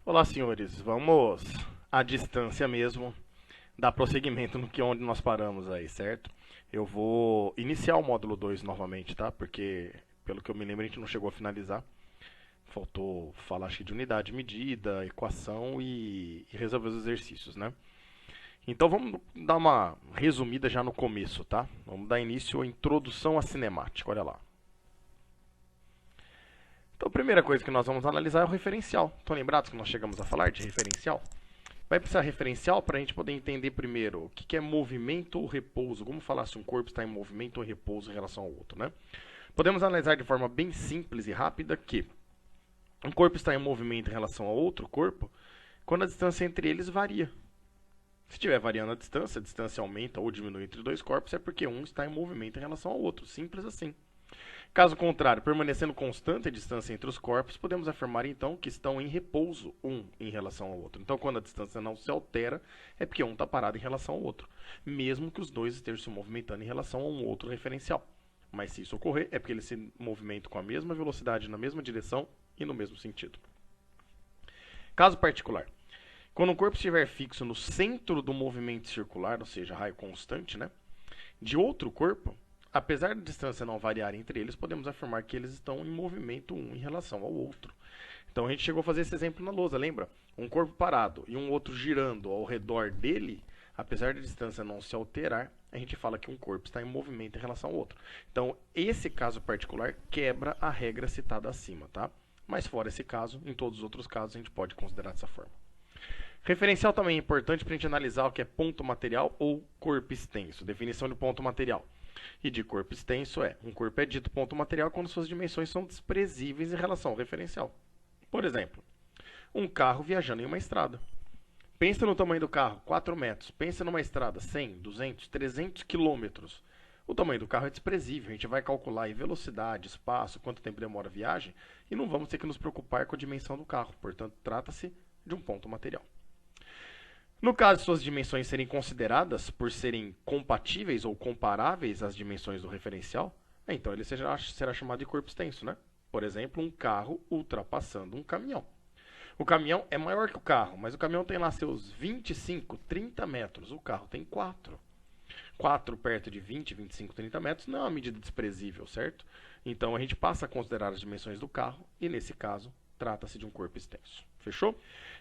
Olá, senhores. Vamos à distância mesmo dar prosseguimento no que onde nós paramos aí, certo? Eu vou iniciar o módulo 2 novamente, tá? Porque, pelo que eu me lembro, a gente não chegou a finalizar. Faltou falar, acho que de unidade, medida, equação e resolver os exercícios, né? Então vamos dar uma resumida já no começo, tá? Vamos dar início à introdução à cinemática, olha lá. Então a primeira coisa que nós vamos analisar é o referencial. Estão lembrados que nós chegamos a falar de referencial? Vai precisar referencial para a gente poder entender primeiro o que é movimento ou repouso. Como falar se um corpo está em movimento ou repouso em relação ao outro, né? Podemos analisar de forma bem simples e rápida que um corpo está em movimento em relação a outro corpo quando a distância entre eles varia. Se estiver variando a distância aumenta ou diminui entre dois corpos, é porque um está em movimento em relação ao outro. Simples assim. Caso contrário, permanecendo constante a distância entre os corpos, podemos afirmar então que estão em repouso um em relação ao outro. Então, quando a distância não se altera, é porque um está parado em relação ao outro, mesmo que os dois estejam se movimentando em relação a um outro referencial. Mas se isso ocorrer, é porque eles se movimentam com a mesma velocidade, na mesma direção e no mesmo sentido. Caso particular. Quando um corpo estiver fixo no centro do movimento circular, ou seja, raio constante, né, de outro corpo, apesar da distância não variar entre eles, podemos afirmar que eles estão em movimento um em relação ao outro. Então a gente chegou a fazer esse exemplo na lousa, lembra? Um corpo parado e um outro girando ao redor dele, apesar da distância não se alterar, a gente fala que um corpo está em movimento em relação ao outro. Então esse caso particular quebra a regra citada acima, tá? Mas fora esse caso, em todos os outros casos a gente pode considerar dessa forma. Referencial também é importante para a gente analisar o que é ponto material ou corpo extenso. Definição de ponto material e de corpo extenso é: um corpo é dito ponto material quando suas dimensões são desprezíveis em relação ao referencial. Por exemplo, um carro viajando em uma estrada. Pensa no tamanho do carro, 4 metros. Pensa numa estrada, 100, 200, 300 quilômetros. O tamanho do carro é desprezível. A gente vai calcular aí velocidade, espaço, quanto tempo demora a viagem e não vamos ter que nos preocupar com a dimensão do carro. Portanto, trata-se de um ponto material. No caso de suas dimensões serem consideradas por serem compatíveis ou comparáveis às dimensões do referencial, então ele será chamado de corpo extenso, né? Por exemplo, um carro ultrapassando um caminhão. O caminhão é maior que o carro, mas o caminhão tem lá seus 25, 30 metros. O carro tem 4. 4 perto de 20, 25, 30 metros não é uma medida desprezível, certo? Então a gente passa a considerar as dimensões do carro e, nesse caso, trata-se de um corpo extenso. Fechou?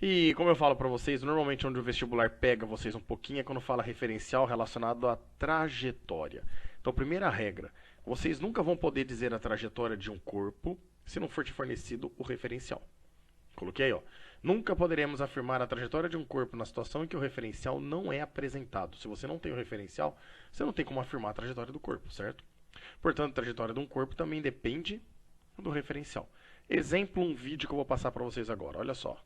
E como eu falo para vocês, normalmente onde o vestibular pega vocês um pouquinho é quando fala referencial relacionado à trajetória. Então, primeira regra, vocês nunca vão poder dizer a trajetória de um corpo se não for te fornecido o referencial. Coloquei aí, ó. Nunca poderemos afirmar a trajetória de um corpo na situação em que o referencial não é apresentado. Se você não tem o referencial, você não tem como afirmar a trajetória do corpo, certo? Portanto, a trajetória de um corpo também depende do referencial. Exemplo, um vídeo que eu vou passar para vocês agora. Olha só.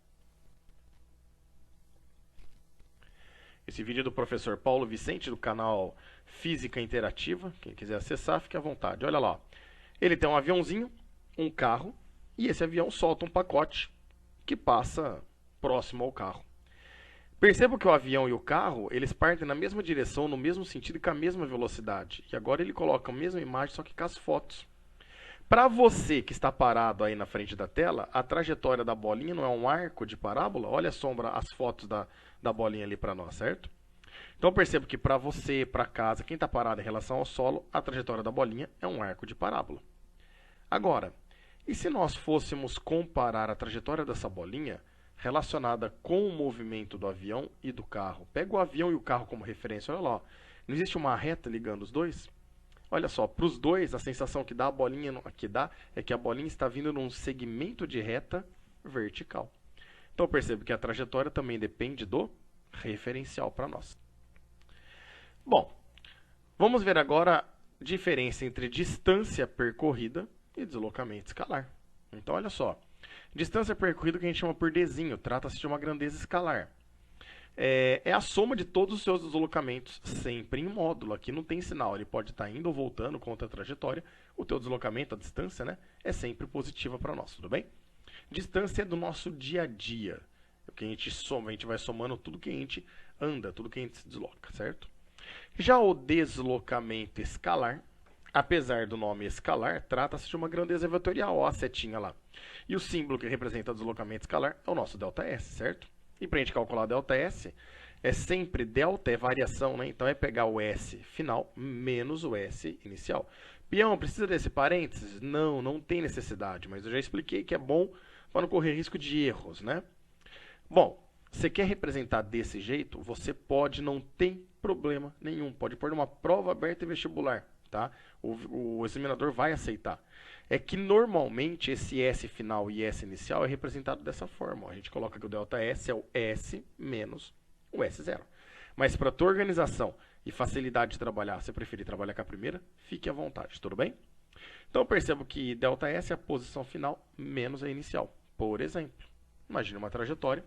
Esse vídeo é do professor Paulo Vicente, do canal Física Interativa. Quem quiser acessar, fique à vontade. Olha lá. Ele tem um aviãozinho, um carro, e esse avião solta um pacote que passa próximo ao carro. Perceba que o avião e o carro, eles partem na mesma direção, no mesmo sentido e com a mesma velocidade. E agora ele coloca a mesma imagem, só que com as fotos. Para você que está parado aí na frente da tela, a trajetória da bolinha não é um arco de parábola? Olha a sombra, as fotos da bolinha ali para nós, certo? Então perceba que para você, para casa, quem está parado em relação ao solo, a trajetória da bolinha é um arco de parábola. Agora, e se nós fôssemos comparar a trajetória dessa bolinha relacionada com o movimento do avião e do carro? Pega o avião e o carro como referência, olha lá. Não existe uma reta ligando os dois? Olha só, para os dois, a sensação que dá a bolinha é que a bolinha está vindo num segmento de reta vertical. Então percebe que a trajetória também depende do referencial para nós. Bom, vamos ver agora a diferença entre distância percorrida e deslocamento escalar. Então olha só, distância percorrida que a gente chama por Dzinho, trata-se de uma grandeza escalar. É a soma de todos os seus deslocamentos, sempre em módulo. Aqui não tem sinal, ele pode estar indo ou voltando contra a trajetória. O teu deslocamento, a distância, né, é sempre positiva para nós, tudo bem? Distância é do nosso dia a dia. O que a gente soma, a gente vai somando tudo que a gente anda, tudo que a gente se desloca, certo? Já o deslocamento escalar, Apesar do nome escalar, trata-se de uma grandeza vetorial, ó a setinha lá. E o símbolo que representa o deslocamento escalar é o nosso ΔS, certo? E para a gente calcular ΔS, é sempre delta, é variação, né? Então é pegar o S final menos o S inicial. Peão, precisa desse parênteses? Não, não tem necessidade, mas eu já expliquei que é bom para não correr risco de erros, né? Bom, você quer representar desse jeito, você pode, não tem problema nenhum. Pode pôr numa prova aberta e vestibular, tá? O examinador vai aceitar. É que normalmente esse S final e S inicial é representado dessa forma. Ó. A gente coloca que o ΔS é o S menos o S0. Mas para a tua organização e facilidade de trabalhar, você preferir trabalhar com a primeira, fique à vontade, tudo bem? Então eu percebo que ΔS é a posição final menos a inicial. Por exemplo, imagine uma trajetória,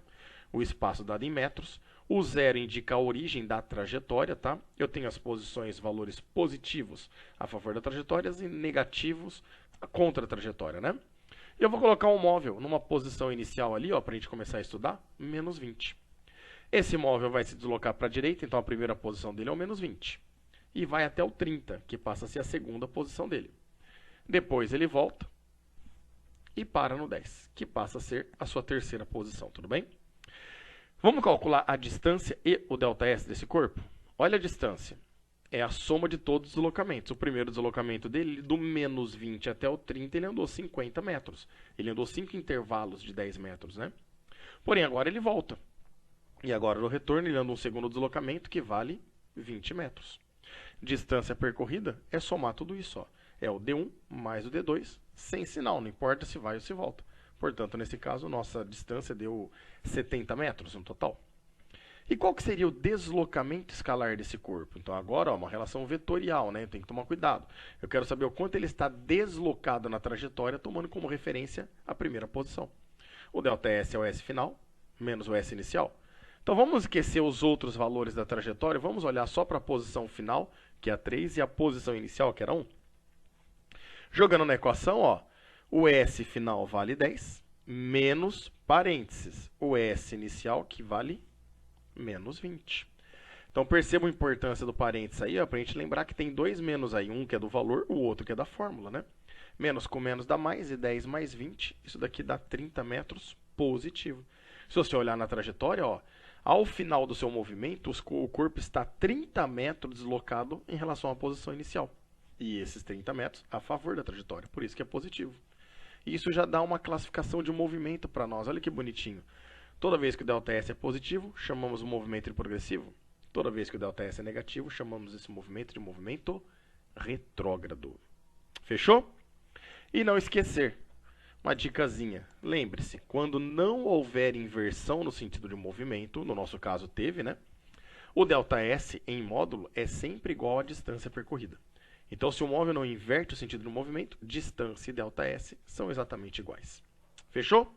o espaço dado em metros, o zero indica a origem da trajetória, tá? Eu tenho as posições, valores positivos a favor da trajetória e negativos contra a trajetória, né? E eu vou colocar um móvel numa posição inicial ali, ó, para a gente começar a estudar, menos 20. Esse móvel vai se deslocar para a direita, então a primeira posição dele é o menos 20. E vai até o 30, que passa a ser a segunda posição dele. Depois ele volta e para no 10, que passa a ser a sua terceira posição, tudo bem? Vamos calcular a distância e o ΔS desse corpo? Olha a distância. É a soma de todos os deslocamentos. O primeiro deslocamento dele, do menos 20 até o 30, ele andou 50 metros. Ele andou 5 intervalos de 10 metros, né? Porém, agora ele volta. E agora, no retorno, ele anda um segundo deslocamento que vale 20 metros. Distância percorrida é somar tudo isso, ó. É o D1 mais o D2, sem sinal, não importa se vai ou se volta. Portanto, nesse caso, nossa distância deu 70 metros no total. E qual que seria o deslocamento escalar desse corpo? Então, agora, ó, uma relação vetorial, né? Eu tenho que tomar cuidado. Eu quero saber o quanto ele está deslocado na trajetória, tomando como referência a primeira posição. O ΔS é o S final, menos o S inicial. Então, vamos esquecer os outros valores da trajetória, vamos olhar só para a posição final, que é a 3, e a posição inicial, que era 1. Jogando na equação, ó, o S final vale 10, menos parênteses, o S inicial, que vale menos 20. Então, perceba a importância do parênteses aí, para a gente lembrar que tem dois menos aí, um que é do valor, o outro que é da fórmula, né? Menos com menos dá mais, e 10 mais 20, isso daqui dá 30 metros positivo. Se você olhar na trajetória, ó, ao final do seu movimento, o corpo está 30 metros deslocado em relação à posição inicial. E esses 30 metros a favor da trajetória, por isso que é positivo. E isso já dá uma classificação de movimento para nós, olha que bonitinho. Toda vez que o ΔS é positivo, chamamos o movimento de progressivo. Toda vez que o ΔS é negativo, chamamos esse movimento de movimento retrógrado. Fechou? E não esquecer, uma dicasinha. Lembre-se, quando não houver inversão no sentido de movimento, no nosso caso teve, né? O ΔS em módulo é sempre igual à distância percorrida. Então, se o móvel não inverte o sentido do movimento, distância e ΔS são exatamente iguais. Fechou?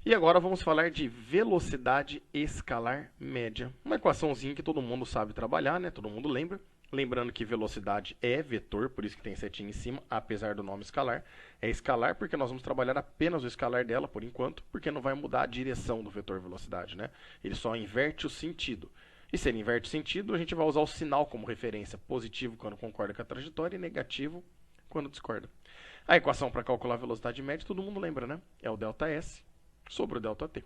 E agora vamos falar de velocidade escalar média. Uma equaçãozinha que todo mundo sabe trabalhar, né? Todo mundo lembra. Lembrando que velocidade é vetor, por isso que tem setinha em cima, apesar do nome escalar. É escalar porque nós vamos trabalhar apenas o escalar dela, por enquanto, porque não vai mudar a direção do vetor velocidade, né? Ele só inverte o sentido. E se ele inverte o sentido, a gente vai usar o sinal como referência. Positivo quando concorda com a trajetória e negativo quando discorda. A equação para calcular a velocidade média, todo mundo lembra, né? É o ΔS sobre o ΔT.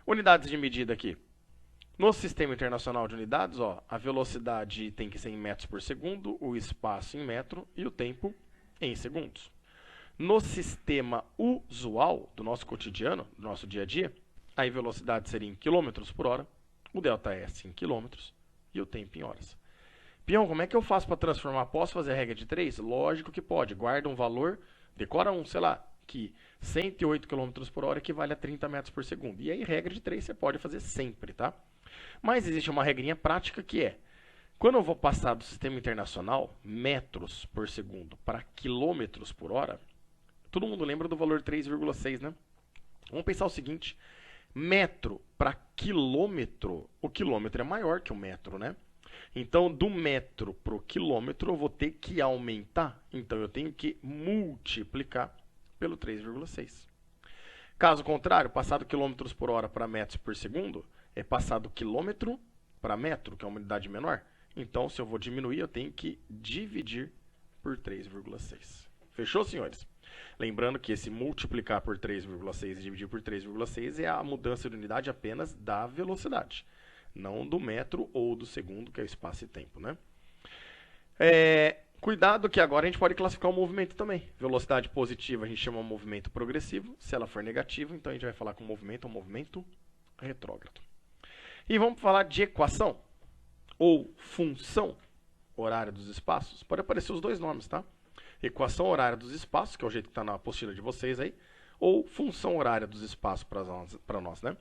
Unidades de medida aqui. No Sistema Internacional de Unidades, ó, a velocidade tem que ser em metros por segundo, o espaço em metro e o tempo em segundos. No sistema usual do nosso cotidiano, do nosso dia a dia, a velocidade seria em quilômetros por hora, o ΔS em quilômetros e o tempo em horas. Peão, como é que eu faço para transformar? Posso fazer a regra de 3? Lógico que pode. Guarda um valor, decora um, sei lá, que 108 km por hora equivale a 30 metros por segundo. E aí, regra de 3 você pode fazer sempre, tá? Mas existe uma regrinha prática que é, quando eu vou passar do sistema internacional, metros por segundo, para quilômetros por hora, todo mundo lembra do valor 3,6, né? Vamos pensar o seguinte, metro para quilômetro, o quilômetro é maior que o metro, né? Então, do metro para o quilômetro, eu vou ter que aumentar. Então, eu tenho que multiplicar pelo 3,6. Caso contrário, passar do quilômetros por hora para metros por segundo, é passar do quilômetro para metro, que é uma unidade menor. Então, se eu vou diminuir, eu tenho que dividir por 3,6. Fechou, senhores? Lembrando que esse multiplicar por 3,6 e dividir por 3,6 é a mudança de unidade apenas da velocidade, não do metro ou do segundo, que é o espaço e tempo, né? Cuidado que agora a gente pode classificar o movimento também. Velocidade positiva a gente chama de movimento progressivo. Se ela for negativa, então a gente vai falar que o movimento é um movimento retrógrado. E vamos falar de equação ou função horária dos espaços. Pode aparecer os dois nomes, tá? Equação horária dos espaços, que é o jeito que está na apostila de vocês aí, ou função horária dos espaços para nós, né?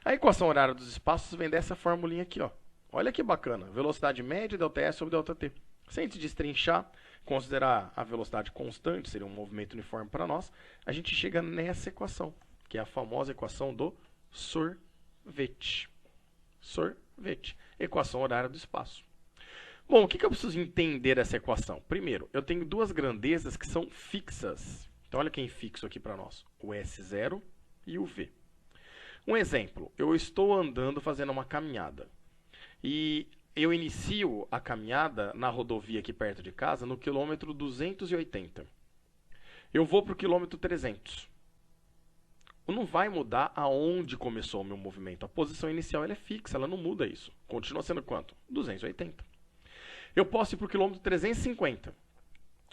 A equação horária dos espaços vem dessa formulinha aqui, ó. Olha que bacana. Velocidade média, ΔS sobre ΔT. Se a gente destrinchar, considerar a velocidade constante, seria um movimento uniforme para nós, a gente chega nessa equação, que é a famosa equação do sorvete. Sorvete. Equação horária do espaço. Bom, o que eu preciso entender dessa equação? Primeiro, eu tenho duas grandezas que são fixas. Então, olha quem é fixo aqui para nós. O S0 e o V. Um exemplo, eu estou andando fazendo uma caminhada. E eu inicio a caminhada na rodovia aqui perto de casa no quilômetro 280. Eu vou para o quilômetro 300. Não vai mudar aonde começou o meu movimento. A posição inicial ela é fixa, ela não muda isso. Continua sendo quanto? 280. Eu posso ir para o quilômetro 350.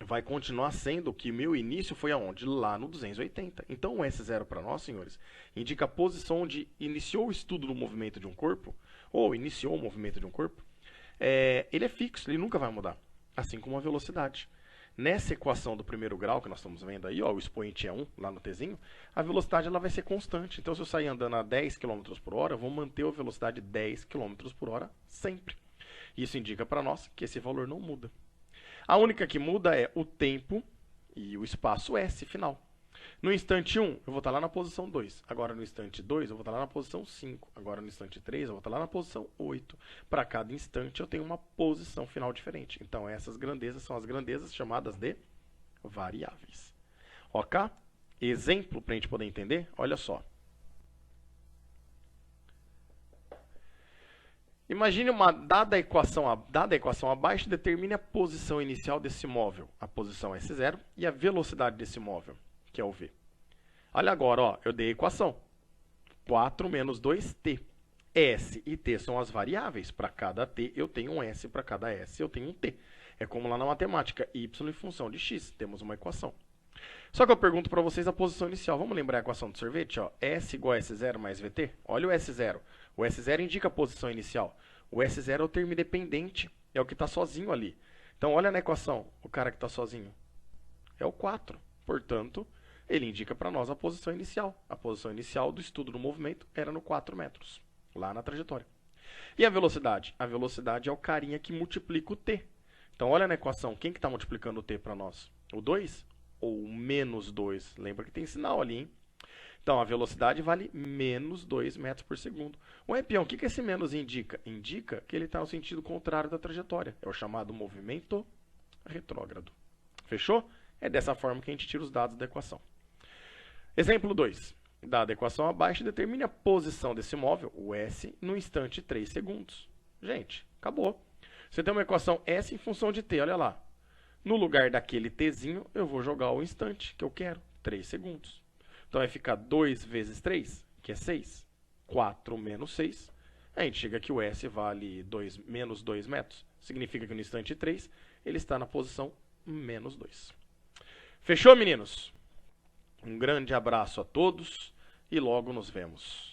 Vai continuar sendo que meu início foi aonde? Lá no 280. Então o S0 para nós, senhores, indica a posição onde iniciou o estudo do movimento de um corpo, ou iniciou o movimento de um corpo. Ele é fixo, ele nunca vai mudar. Assim como a velocidade. Nessa equação do primeiro grau que nós estamos vendo aí, ó, o expoente é 1, lá no Tzinho, a velocidade ela vai ser constante. Então, se eu sair andando a 10 km por hora, eu vou manter a velocidade 10 km por hora sempre. Isso indica para nós que esse valor não muda. A única que muda é o tempo e o espaço S final. No instante 1, eu vou estar lá na posição 2. Agora no instante 2, eu vou estar lá na posição 5. Agora no instante 3, eu vou estar lá na posição 8. Para cada instante, eu tenho uma posição final diferente. Então, essas grandezas são as grandezas chamadas de variáveis. Ok? Exemplo para a gente poder entender? Olha só. Imagine uma dada equação abaixo, determine a posição inicial desse móvel, a posição S0, e a velocidade desse móvel, que é o V. Olha agora, ó, eu dei a equação. 4 menos 2t. S e t são as variáveis. Para cada t, eu tenho um S. Para cada S, eu tenho um t. É como lá na matemática, y em função de x. Temos uma equação. Só que eu pergunto para vocês a posição inicial. Vamos lembrar a equação do sorvete? Ó? S igual a S0 mais VT. Olha o S0. O S0 indica a posição inicial. O S0 é o termo independente. É o que está sozinho ali. Então, olha na equação. O cara que está sozinho é o 4. Portanto, ele indica para nós a posição inicial. A posição inicial do estudo do movimento era no 4 metros, lá na trajetória. E a velocidade? A velocidade é o carinha que multiplica o t. Então, olha na equação. Quem que está multiplicando o t para nós? O 2 ou o menos 2? Lembra que tem sinal ali, hein? Então, a velocidade vale menos 2 metros por segundo. Ué, peão, o que esse menos indica? Indica que ele está no sentido contrário da trajetória. É o chamado movimento retrógrado. Fechou? É dessa forma que a gente tira os dados da equação. Exemplo 2. Dada a equação abaixo, determine a posição desse móvel, o S, no instante 3 segundos. Gente, acabou. Você tem uma equação S em função de t, olha lá. No lugar daquele tzinho, eu vou jogar o instante que eu quero, 3 segundos. Então, vai ficar 2 vezes 3, que é 6. 4 menos 6. A gente chega que o S vale menos 2 metros. Significa que no instante 3, ele está na posição menos 2. Fechou, meninos? Um grande abraço a todos e logo nos vemos.